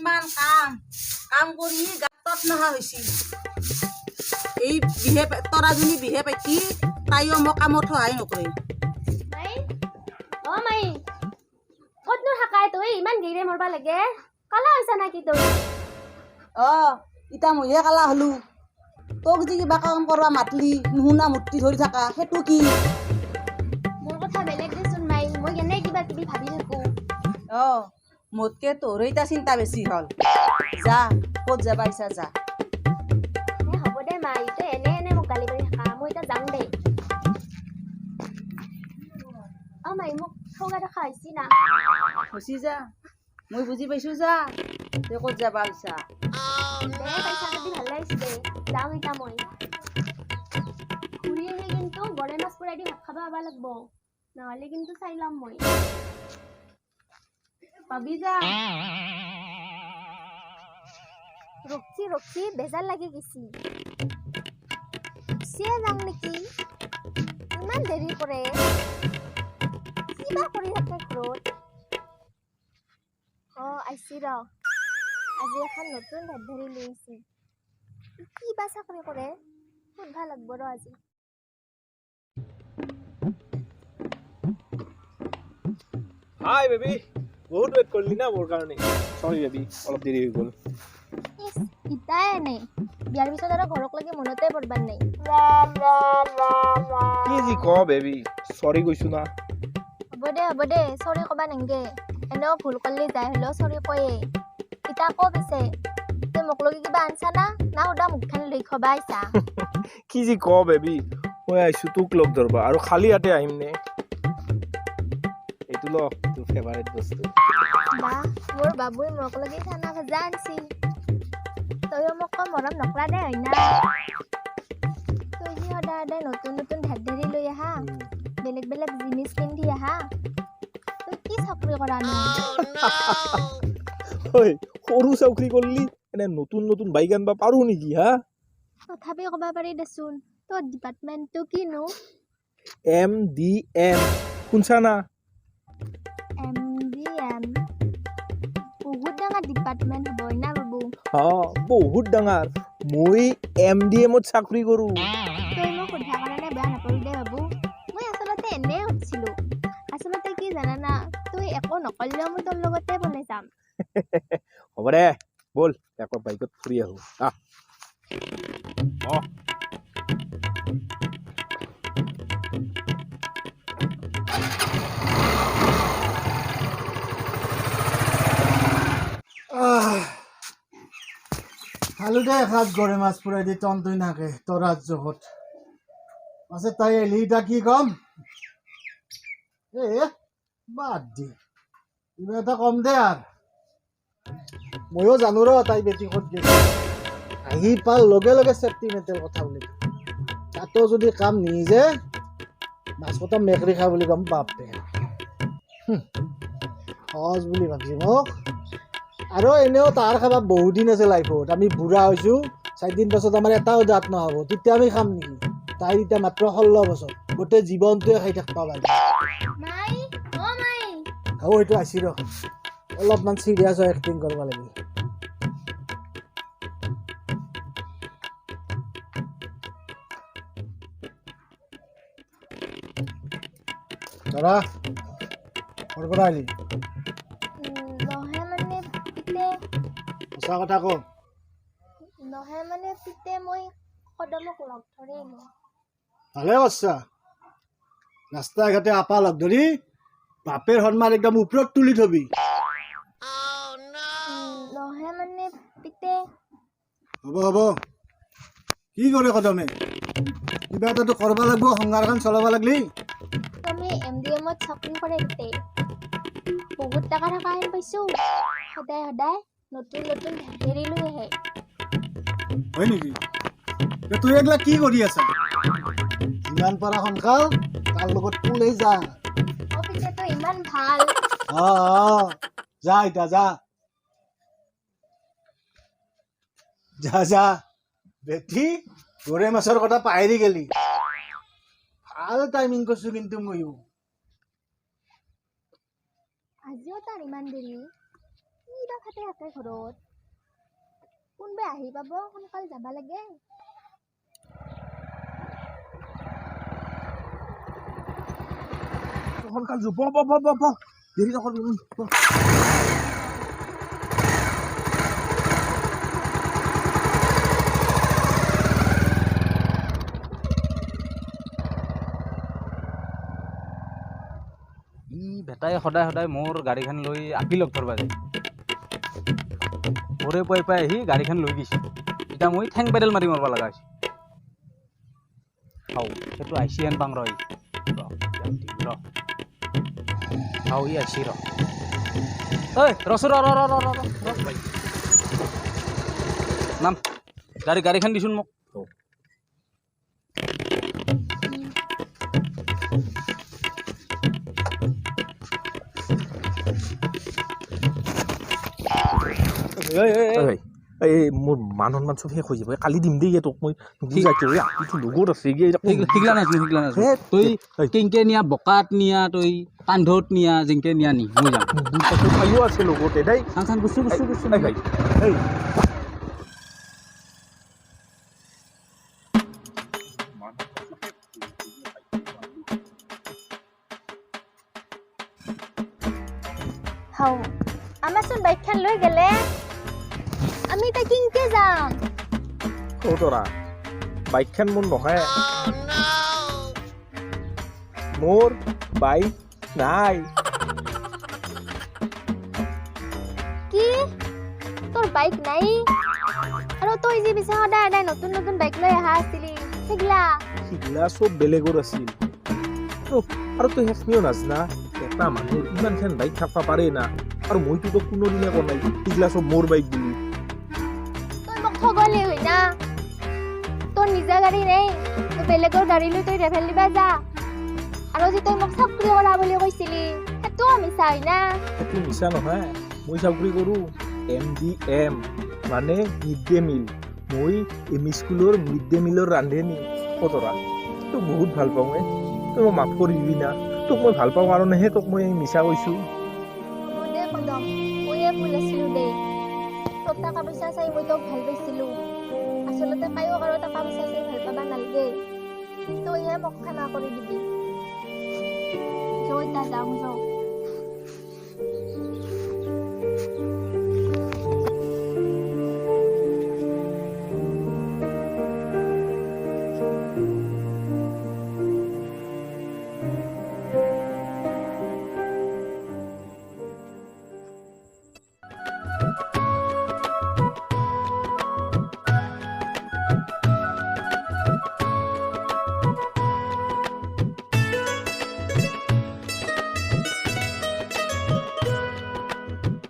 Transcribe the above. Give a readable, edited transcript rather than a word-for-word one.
কিমান কাম কাম কৰি গাঁতত নহা হৈছিল এই বিহে তৰাজনী বিহে পাইতি তাইও মোক কামত সহায় নকৰে মাই মাই কতনো থাকাই তই ইমান গিৰে মৰবা লাগে কালা হৈছা নাকি তই ইতা মইহে কালা হলো তোক যে কিবা কাম কৰবা মাতলি নুশুনা মূৰ্তি ধৰি থাকা সেইটো কি মোৰ কথা বেলেগ দেচোন মাই মই এনে কিবা কিবি ভাবি থাকো মোতকে তোৰ এতিয়া চিন্তা বেছি হ'ল যা ক'ত যাবা ইচ্ছা যা হ'ব দে মাই তই এনে এনে মোক গালি পাৰি থাকা মই এতিয়া যাম দে মাই মোক ঠগা দেখা হৈছি না হৈছি যা মই বুজি পাইছো যা তই ক'ত যাবা ইচ্ছা দে পইচা যদি ভালে আহিছে দে যাওঁ এতিয়া মই ঘূৰি আহি কিন্তু গৰৈ মাছ পুৰাই দি ভাত খাব পাবা লাগব নহ'লে কিন্তু চাই ল'ম মই পাবি যা ৰখি বেজাৰ লাগি গেছি চিয়া যাম নেকি ইমান দেৰি কৰে কিবা কৰি থাকে ঘৰত আইছি ৰ আজি এখন নতুন ভাত ধৰি লৈ আহিছে কিবা চাকৰি কৰে সুধবা লাগব ৰ আজি হাই বেবি বহুত ওয়েট কৰলি না মোৰ কাৰণে সৰি বেবি অলপ দেৰি হয়ে গেল ইতাই এনে বিয়াৰ পিছত আৰু ঘৰক লাগি মনতে পৰবাৰ নাই কি জি ক বেবি সৰি কইছো না হ'ব দে চৰি কবা নেংগে এনেও ভুল কৰিলে যাই হলেও চৰি কয়ে ইতা ক পিছে তই মোক লগি কিবা আনছা না সুধা মুখখান লৈ খবা আইছা কি জি ক বেবি মই আইছো তোক লগ ধরবা আর খালি হাতে আহিম নে এইটো ল তোর ফেভারিট বস্তু বা মোৰ বাবুই মোক লগি খানা ভজা আনছি তইও মোক কম মৰম নকৰা দে হয় না তই যি সদায় নতুন নতুন ঢেৰ ধৰি লৈ আহা বেলেগ বেলেগ জিনিস পিন্ধি আহা তই কি চাকৰি কৰা নো ওই সৰু চাকৰি কৰলি এনে নতুন নতুন বাইক আনবা পাৰো নেকি হা তথাপি কবা পাৰি দেচোন তোৰ ডিপাৰ্টমেণ্টটো কিনো MDM শুনছা না MDM বহুত ডাঙৰ ডিপাৰ্টমেণ্ট হ'ব না বাবু বহুত ডাঙৰ মই MDM ত চাকৰি কৰো তই মোক সোধা কাৰণে বেয়া নাপাবি দে বাবু মই আচলতে এনেই সুধিছিলোঁ আচলতে কি জানানা তই একো নকৰিলেও মই তোৰ লগতে বনাই যাম হ'ব দে বল একবাৰ বাইকত ফুৰি আহো খালো দে এসাঁজ গৰৈ মাছ পুৰাই দি টনটই নাকে তৰাজ জহত আছে তাই এলি এতিয়া কি কম বাদ দি কিবা এটা কম দে আৰু ময়ো জানো ৰ তাই বেটিকত গৈছে আহি পাল লগে লগে চেফটিমেণ্টেল কথা বুলি তাতো যদি কাম নিজে মাছ কটা মেকৰি খা বুলি কম বাপে সহজ বুলি ভাবছি মোক আৰু এনেও তাৰ খাবা বহুত দিন আছে লাইফত আমি বুঢ়া হৈছো 4 দিন পাছত আমাৰ এটাও দাঁত নহ'ব তেতিয়া আমি খাম নেকি তাই এতিয়া মাত্ৰ 16 বছৰ গোটেই জীৱনটোৱে খাই থাকবা পাৰি মাই সেইটো আছি ৰ অলপমান চিৰিয়াছ হৈ এক্টিং কৰিব লাগিব ধৰা ক'ৰ পৰা আহিলি নহয় মানে পিতে সঁচা কথা ক মই কদমক লগ ধৰি ভালে কৈছা ৰাস্তা ঘাটে আপা লগ ধৰি বাপেৰ সন্মান একদম ওপৰত তুলি থবি নহয় মানে পিতে হ'ব কি কৰে কদমে কিবা এটাতো কৰিব লাগিব সংসাৰখন চলাব লাগলি তুমি MDMত চাকৰি কৰে পিতে বহুত টকা থকা হেন পাইছো সদায় নতুন নতুন ঢেৰি লৈ আহে হয় নেকি তুই এইগিলা কি কৰি আছা যিমান পাৰা সোনকাল তাৰ লগত ওলাই যা পিতে তো ইমান ভাল যা এতিয়া যা বেটি গৰৈ মাছৰ কথা পাহৰি গেলি ভাল টাইমিং কৰিছো কিন্তু ময়ো আজিও তাৰ ইমান দেৰি কিবা ইয়াতে থাকে ঘৰত কোনবে আহি পাব সোনকালে যাবা লাগে সোনকাল যো দেৰি নকৰবি বেটাই সদায় সদায় মোৰ গাড়ীখন লৈ আপিলক ধৰবা যায় মোৰে পুৱাই পুৱাই আহি গাড়ীখন লৈ গৈছে এতিয়া মই ঠেং পেডেল মাৰি মাৰিব লগা হৈছে সেইটো আইচি হেন পাং ৰ ই আইচি ৰচো নাম গাড়ীখন দিছোন মোক এই মোৰ মান সন্মান চব শেষ হৈ যাব কালি দিম দেই তোক মই লগত আছে শিকলা নাজনো তই কেংকে নিয়া বকাত নিয়া তই কান্ধত নিয়া যেংকে নিয়া নি মই যাম আছে লগতে দেই চান গুচু ভাই হাও আমাৰচোন বাইকখন লৈ গেলে আমি এতিয়া কিনকে যাম তৰা বাইকখন মোৰ নহয় মোৰ বাইক নাই কি তোৰ বাইক নাই আৰু তই যে পিছে সদায় সদায় নতুন নতুন বাইক লৈ অহা আছিলি সিগলা চব বেলেগৰ আছিল আৰু তই সেইখিনিও নাজনা এটা মানুহ ইমানখন বাইক থাকবা পাৰে না আৰু মইতো তোক কোনোদিনে কোৱা নাই সিগলা চব মোৰ বাইক বুলি তই মোক ঠগলি হয় না তোৰ নিজা গাড়ী নাই তই বেলেগৰ গাড়ী লৈ তই ৰেভেল দিবা যা আৰু যে তই মোক চাকৰি কৰা বুলি কৈছিলি সেইটোও মিছা হয় না সেইটো মিছা নহয় মই চাকৰি কৰোঁ MDM মানে মিড ডে মিল মই স্কুলৰ মিড ডে মিলৰ ৰান্ধেনি তৰা তোক বহুত ভাল পাওঁ তই মোক মাফ কৰি দিবি না তোক মই ভাল পাওঁ কাৰণেহে তোক মই মিছা কৈছোঁ দে কদম ময়ে ভুল আছিলোঁ দে তোৰ টকা পইচা চাই মই তোক ভাল পাইছিলোঁ আচলতে কায়ো কাৰো টকা পইচা চাই ভাল পাবা নালাগে তইহে মোক ক্ষমা কৰি দিবি যাওঁ এতিয়া যাওঁ